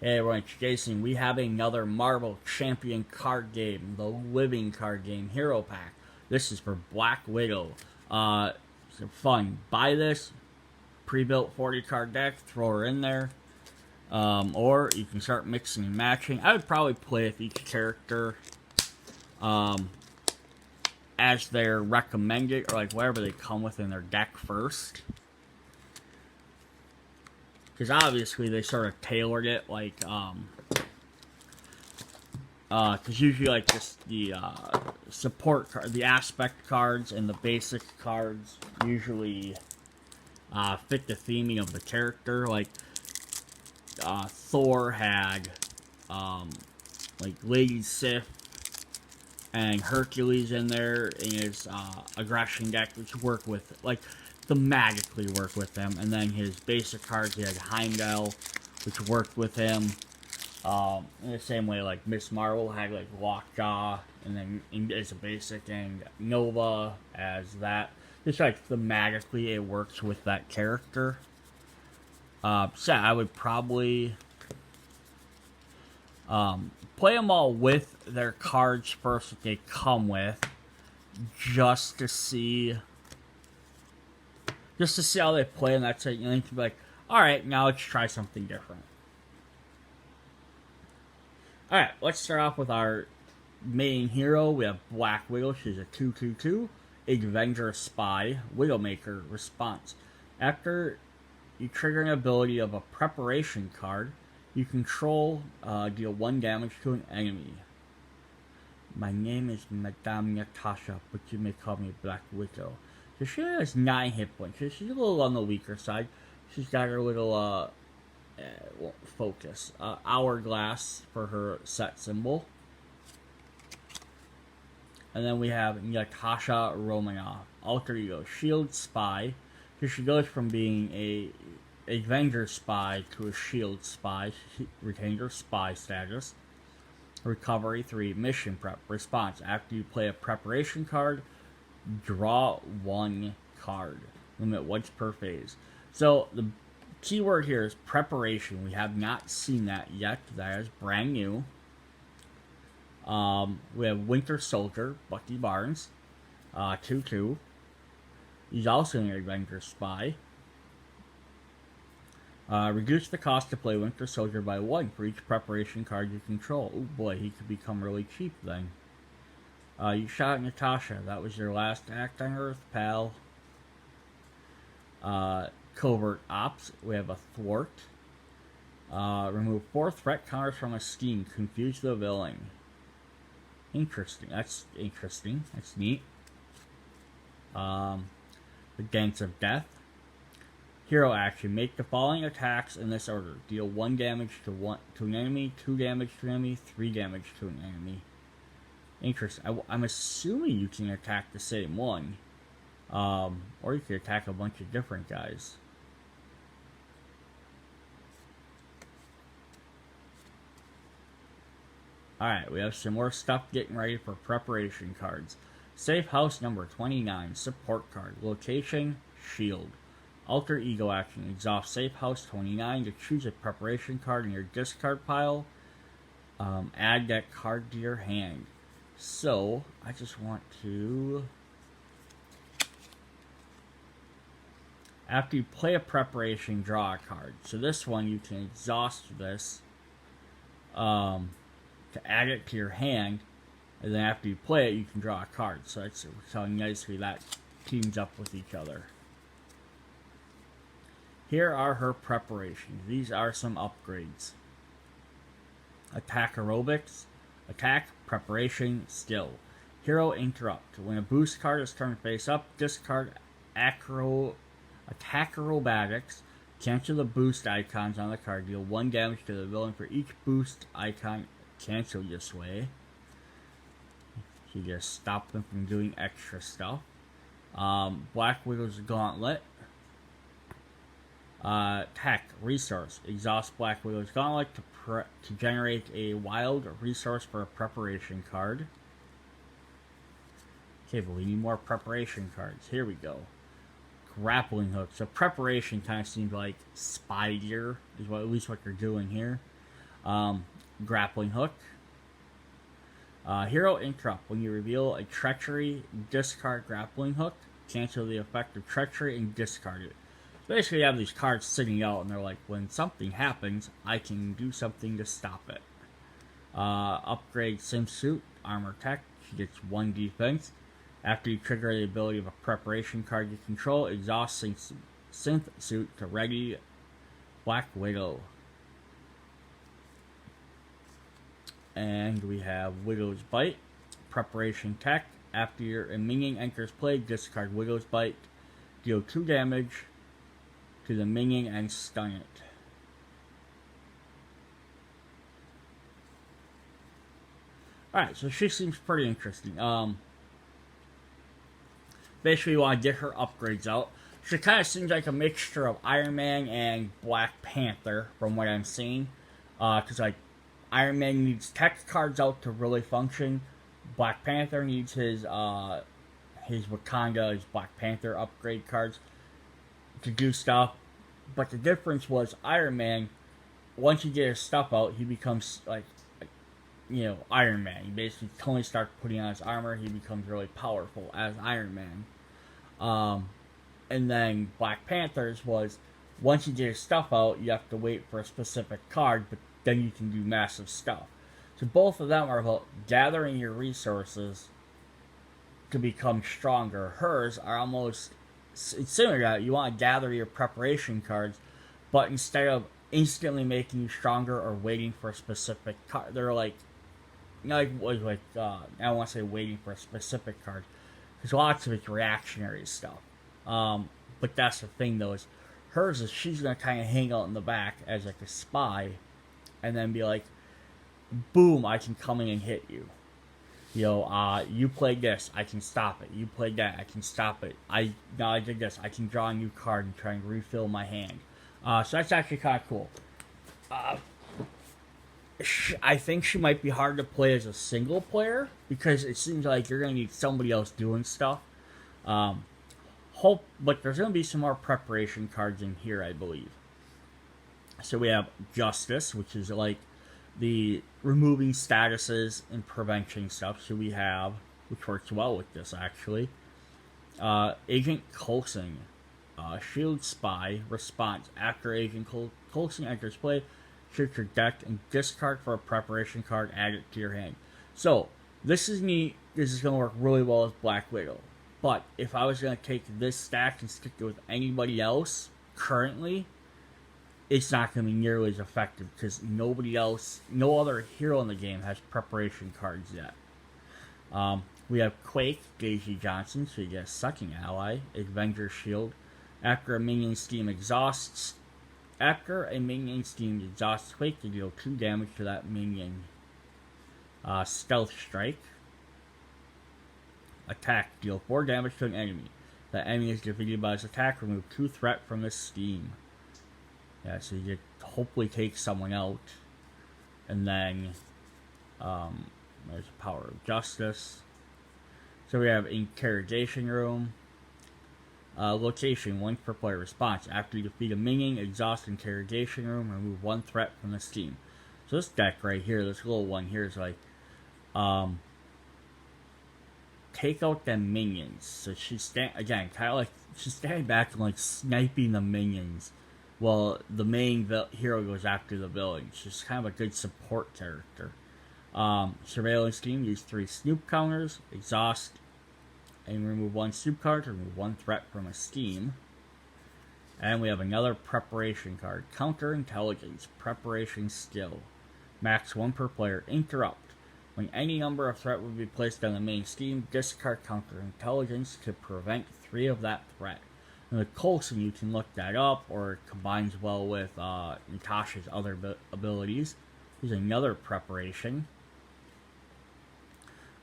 Hey everyone, it's Jason. We have another Marvel Champion card game, the Living card game Hero Pack. This is for Black Widow. It's fun. Buy this pre-built 40 card deck, throw her in there. Or you can start mixing and matching. I would probably play with each character as they're recommended, or like whatever they come with in their deck first. Because obviously they sort of tailored it, like, because usually, like, just the, support card, the aspect cards and the basic cards usually, fit the theming of the character. Like, Thor had, like, Lady Sif and Hercules in there in his, aggression deck, which work with, like, thematically work with them, and then his basic cards, he had Heimdall, which worked with him, in the same way, like, Miss Marvel had, like, Lockjaw, and then as a basic, and Nova as that. Just, like, thematically, it works with that character. So I would probably, play them all with their cards first that they come with, just to see how they play, and that's it. You need to be like, alright, now let's try something different. Alright, let's start off with our main hero. We have Black Widow. She's a 2/2/2, Avenger Spy, Widowmaker. Response. After you trigger an ability of a preparation card, you control, deal 1 damage to an enemy. My name is Madame Natasha, but you may call me Black Widow. So she has 9 hit points. So she's a little on the weaker side. She's got her little, focus. Hourglass for her set symbol. And then we have Natasha Romanoff, Alter Ego, Shield Spy. So she goes from being a Avenger Spy to a Shield Spy. She retained her Spy status. Recovery 3, Mission Prep. Response. After you play a preparation card, draw 1 card. Limit once per phase. So the key word here is preparation. We have not seen that yet. That is brand new. We have Winter Soldier, Bucky Barnes, 2/2. He's also an Avenger Spy. Reduce the cost to play Winter Soldier by 1 for each preparation card you control. Oh boy, he could become really cheap then. You shot Natasha. That was your last act on Earth, pal. Covert Ops. We have a Thwart. Remove 4 threat counters from a scheme. Confuse the villain. Interesting. That's interesting. That's neat. The Dance of Death. Hero action. Make the following attacks in this order. Deal 1 damage to an enemy, 2 damage to an enemy, 3 damage to an enemy. Interesting. I'm assuming you can attack the same one. Or you can attack a bunch of different guys. Alright, we have some more stuff getting ready for preparation cards. Safe House number 29, Support card. Location, Shield. Alter Ego action. Exhaust Safe House 29 to choose a preparation card in your discard pile. Add that card to your hand. So, I just want to... After you play a preparation, draw a card. So this one, you can exhaust this to add it to your hand. And then after you play it, you can draw a card. So that's how nicely that teams up with each other. Here are her preparations. These are some upgrades. Attack Aerobics. Attack, Preparation, Skill. Hero Interrupt. When a boost card is turned face up, discard Attack Aerobatics. Cancel the boost icons on the card. Deal 1 damage to the villain for each boost icon canceled this way. So you just stop them from doing extra stuff. Black Widow's Gauntlet. Tech Resource. Exhaust Black Widow's Gauntlet to generate a wild resource for a preparation card. Okay, but we need more preparation cards. Here we go. Grappling Hook. So preparation kind of seems like spy gear is at least what you're doing here. Grappling Hook. Hero Interrupt. When you reveal a treachery, discard Grappling Hook. Cancel the effect of treachery and discard it. Basically, you have these cards sitting out, and they're like, when something happens, I can do something to stop it. Upgrade Sim Suit, Armor Tech. She gets 1 defense. After you trigger the ability of a preparation card you control, exhaust Synth Suit to ready Black Widow. And we have Widow's Bite, Preparation Tech. After a minion enters play, discard Widow's Bite. Deal 2 damage to the minion and stun it. Alright, so she seems pretty interesting. Basically, you want to get her upgrades out. She kind of seems like a mixture of Iron Man and Black Panther, from what I'm seeing. Because, like, Iron Man needs tech cards out to really function. Black Panther needs his Wakanda, his Black Panther upgrade cards to do stuff. But the difference was Iron Man, once you get his stuff out, he becomes, like Iron Man. He basically, Tony starts putting on his armor, he becomes really powerful as Iron Man. And then Black Panther's was, once you get his stuff out, you have to wait for a specific card, but then you can do massive stuff. So both of them are about gathering your resources to become stronger. Hers are almost, it's similar to that. You want to gather your preparation cards, but instead of instantly making you stronger or waiting for a specific card, they're like, I don't want to say waiting for a specific card, because lots of it's reactionary stuff. But that's the thing, though, is hers is she's going to kind of hang out in the back as like a spy, and then be like, boom, I can come in and hit you. You played this, I can stop it. You played that, I can stop it. I did this, I can draw a new card and try and refill my hand. So that's actually kind of cool. I think she might be hard to play as a single player, because it seems like you're going to need somebody else doing stuff. But there's going to be some more preparation cards in here, I believe. So we have Justice, which is like the removing statuses and prevention stuff. So we have, which works well with this actually, Agent Coulson, Shield Spy, Response. After Agent Coulson enters play, search your deck and discard for a preparation card, add it to your hand. So, this is neat. This is going to work really well with Black Widow. But, if I was going to take this stack and stick it with anybody else, currently, it's not going to be nearly as effective, because no other hero in the game has preparation cards yet. We have Quake, Daisy Johnson, so you get a sucking ally, Avenger Shield. After a minion's steam exhausts Quake, you deal 2 damage to that minion. Stealth Strike. Attack, deal 4 damage to an enemy. The enemy is defeated by his attack, remove 2 threat from the steam. Yeah, so you hopefully take someone out. And then, there's the Power of Justice. So we have Interrogation Room. Location, 1 per player. Response, after you defeat a minion, exhaust Interrogation Room, remove 1 threat from the steam. So this deck right here, this little one here is like, take out them minions. So she's standing back and like sniping the minions, while the main hero goes after the villain. She's kind of a good support character. Surveillance team, use 3 snoop counters, exhaust, and remove 1 snoop card to remove 1 threat from a steam. And we have another preparation card, Counterintelligence, Preparation Skill. Max 1 per player. Interrupt. When any number of threat would be placed on the main steam, discard Counterintelligence to prevent 3 of that threat. And with Coulson, you can look that up, or it combines well with Natasha's other abilities. Here's another preparation.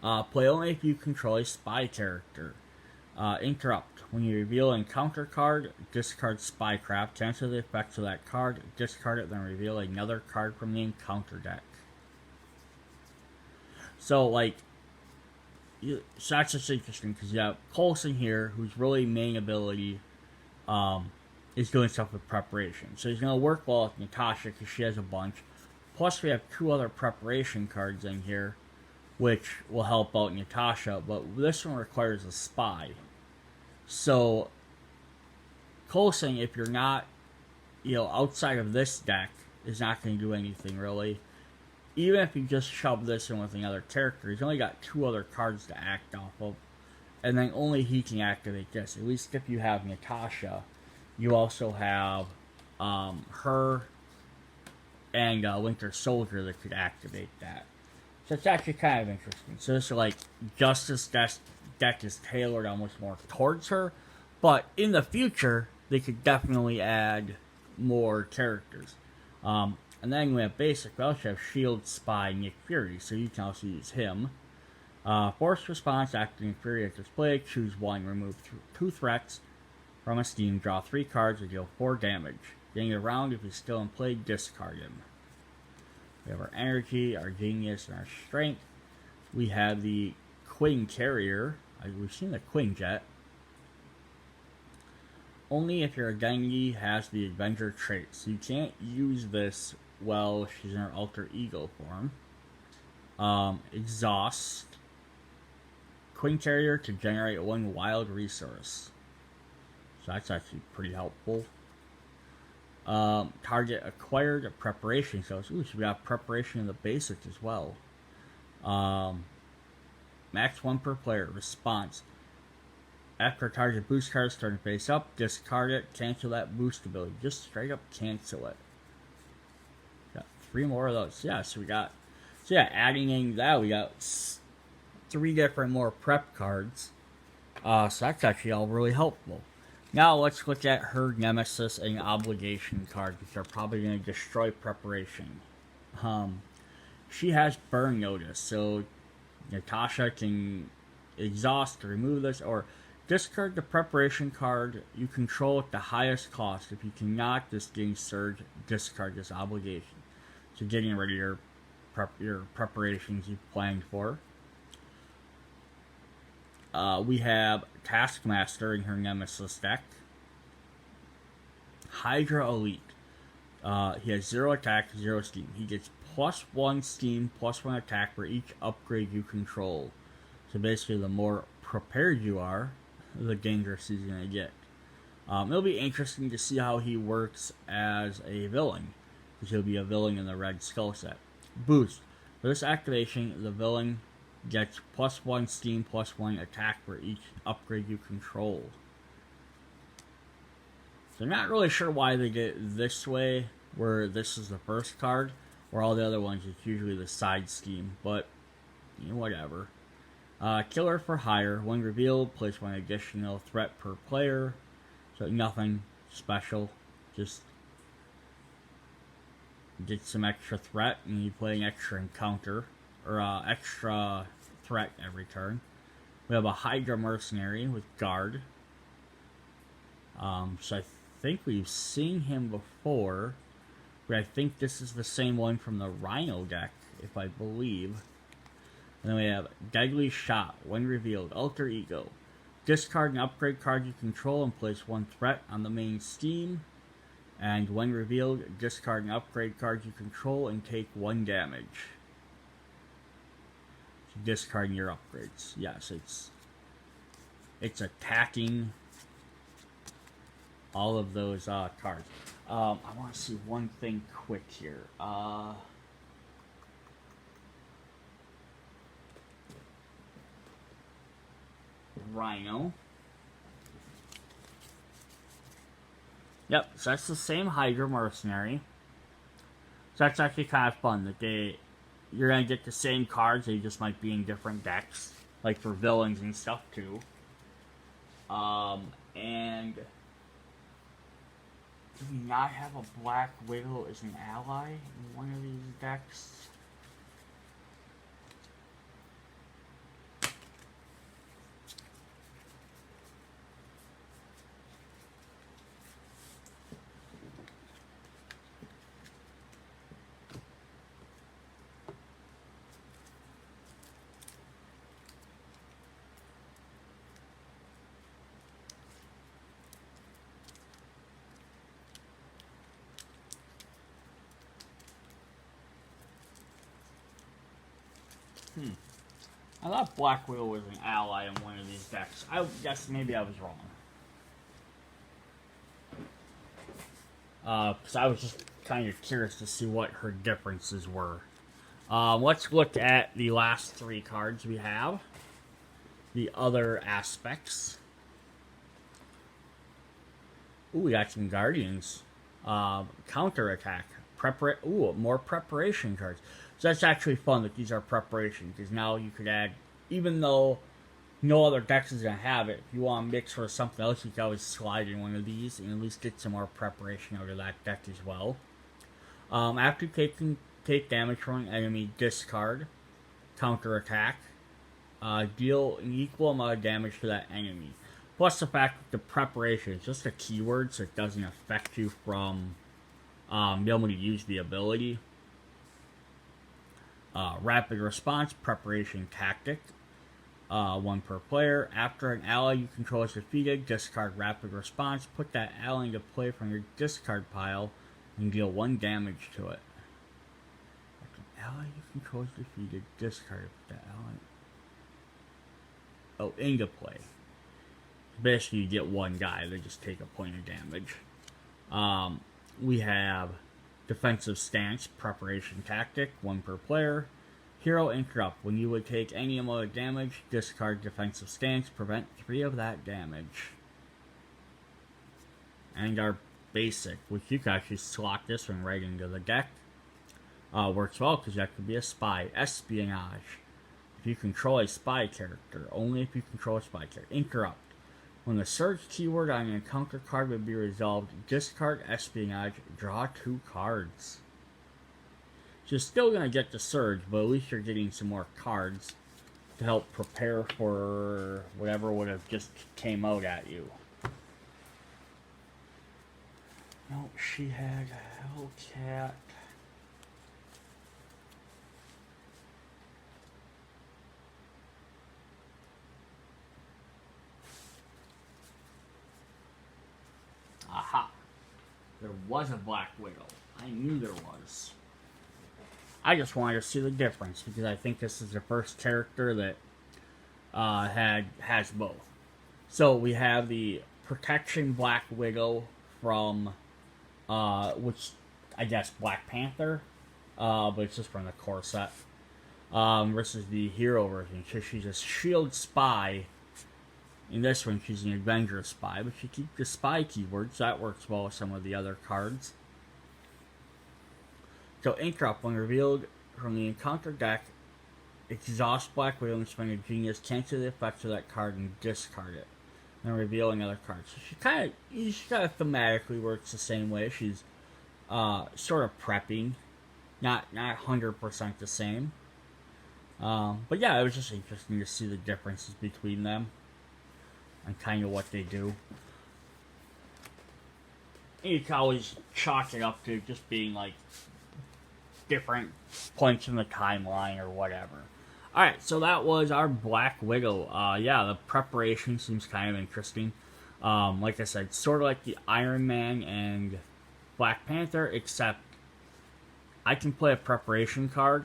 Play only if you control a spy character. Interrupt. When you reveal an encounter card, discard Spycraft, cancel the effects of that card, discard it, then reveal another card from the encounter deck. So, so that's just interesting, because you have Coulson here, whose really main ability is doing stuff with preparation. So he's going to work well with Natasha, because she has a bunch. Plus, we have 2 other preparation cards in here, which will help out Natasha, but this one requires a spy. So, Coulson, if you're not, outside of this deck, is not going to do anything really. Even if you just shove this in with another character, he's only got 2 other cards to act off of. And then only he can activate this. At least if you have Natasha, you also have her and Winter Soldier that could activate that. So it's actually kind of interesting. So this is like Justice deck is tailored almost more towards her. But in the future, they could definitely add more characters. And then we have basic. We also have Shield, Spy, Nick Fury. So you can also use him. Force response, after Nick Fury is displayed, choose 1, remove 2 threats from a steam, draw 3 cards, and deal 4 damage. Getting a round, if he's still in play, discard him. We have our energy, our genius, and our strength. We have the Queen Carrier. We've seen the Queen Jet. Only if your identity has the Avenger trait. So you can't use this while she's in her alter ego form. Exhaust. Queen Carrier to generate 1 wild resource. So that's actually pretty helpful. Target acquired preparation. So we got preparation in the basics as well. Max 1 per player. Response. After target boost card turn face up, discard it, cancel that boost ability. Just straight up cancel it. Got 3 more of those. Yeah, so we got... So yeah, adding in that, we got 3 different more prep cards. So that's actually all really helpful. Now let's look at her Nemesis and Obligation cards, which are probably going to destroy preparation. She has Burn Notice, so Natasha can exhaust to remove this, or discard the preparation card you control at the highest cost. If you cannot, this getting Surge, discard this obligation. So getting rid of your preparations you've planned for. We have Taskmaster in her Nemesis deck. Hydra Elite. He has 0 attack, 0 steam. He gets +1 steam, +1 attack for each upgrade you control. So basically, the more prepared you are, the dangerous he's going to get. It'll be interesting to see how he works as a villain, because he'll be a villain in the Red Skull set. Boost. For this activation, the villain gets +1 steam, +1 attack for each upgrade you control. So I'm not really sure why they did it this way, where this is the first card, where all the other ones it's usually the side steam, but whatever. Killer for hire. When revealed, place 1 additional threat per player. So nothing special. Just get some extra threat and you play an extra encounter. Or extra threat every turn. We have a Hydra Mercenary with Guard. So I think we've seen him before. But I think this is the same one from the Rhino deck, if I believe. And then we have Deadly Shot. When revealed, Alter Ego. Discard an upgrade card you control and place 1 threat on the main steam. And when revealed, discard an upgrade card you control and take 1 damage. So discarding your upgrades. Yes, it's attacking all of those cards. I want to see one thing quick here. Rhino. Yep, so that's the same Hydra Mercenary. So that's actually kind of fun that you're gonna get the same cards, they just might be in different decks, like for villains and stuff too. And do we not have a Black Widow as an ally in one of these decks? I thought Black Widow was an ally in one of these decks. I guess maybe I was wrong. Because I was just kind of curious to see what her differences were. Let's look at the last 3 cards we have. The other aspects. Ooh, we got some Guardians. Counterattack. More preparation cards. So that's actually fun that these are preparation, because now you could add, even though no other deck is going to have it, if you want to mix for something else, you can always slide in one of these and at least get some more preparation out of that deck as well. After you take damage from an enemy, discard, counterattack, deal an equal amount of damage to that enemy. Plus the fact that the preparation is just a keyword, so it doesn't affect you from being able to use the ability. Rapid response, preparation tactic. 1 per player. After an ally you control is defeated, discard rapid response. Put that ally into play from your discard pile and deal 1 damage to it. After an ally you control is defeated, discard that ally into play. Basically, you get 1 guy, they just take a point of damage. We have defensive stance, preparation tactic, 1 per player. Hero interrupt. When you would take any amount of damage, discard defensive stance, prevent 3 of that damage. And our basic, which you can actually slot this one right into the deck. Works well because that could be a spy. Espionage. If you control a spy character, only if you control a spy character. Interrupt. When the surge keyword on an encounter card would be resolved, discard espionage, draw 2 cards. So you're still going to get the surge, but at least you're getting some more cards to help prepare for whatever would have just came out at you. No, she had Hellcat. Aha. There was a Black Widow. I knew there was. I just wanted to see the difference, because I think this is the first character that has both. So we have the Protection Black Widow from, which I guess Black Panther, but it's just from the core set, versus the hero version. So she's a shield spy. In this one, she's an Avenger spy, but she keeps the spy keyword, so that works well with some of the other cards. So, interrupt. When revealed from the encounter deck, exhaust Black Widow and spend a genius, cancel the effects of that card and discard it. Then reveal another card. So she kind of thematically works the same way. She's sort of prepping, not 100% the same. But yeah, it was just interesting to see the differences between them and kind of what they do. And you can always chalk it up to just being like different points in the timeline or whatever. Alright, so that was our Black Widow. Yeah, the preparation seems kind of interesting. Like I said, sort of like the Iron Man and Black Panther, except I can play a preparation card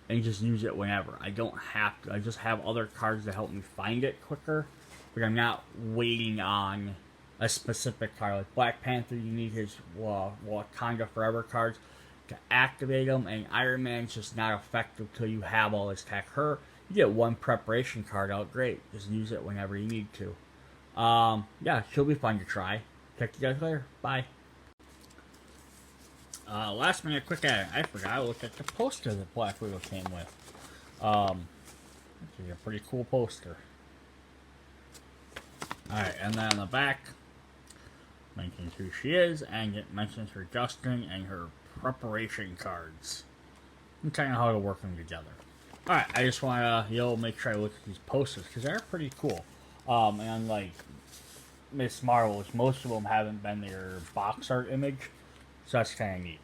and just use it whenever. I don't have to. I just have other cards to help me find it quicker, but I'm not waiting on a specific card. Like Black Panther, you need his Wakanda Forever cards to activate them, and Iron Man's just not effective till you have all his tech. Her, you get 1 preparation card out, great. Just use it whenever you need to. Yeah, she'll be fun to try. Check you guys later. Bye. Last minute quick edit. I forgot I looked at the poster that Black Widow came with. This is a pretty cool poster. Alright, and then on the back, mentions who she is, and it mentions her Justin and her preparation cards. And kind of how to work them together. Alright, I just want to, make sure I look at these posters, because they're pretty cool. And unlike Miss Marvel, most of them haven't been their box art image, so that's kind of neat.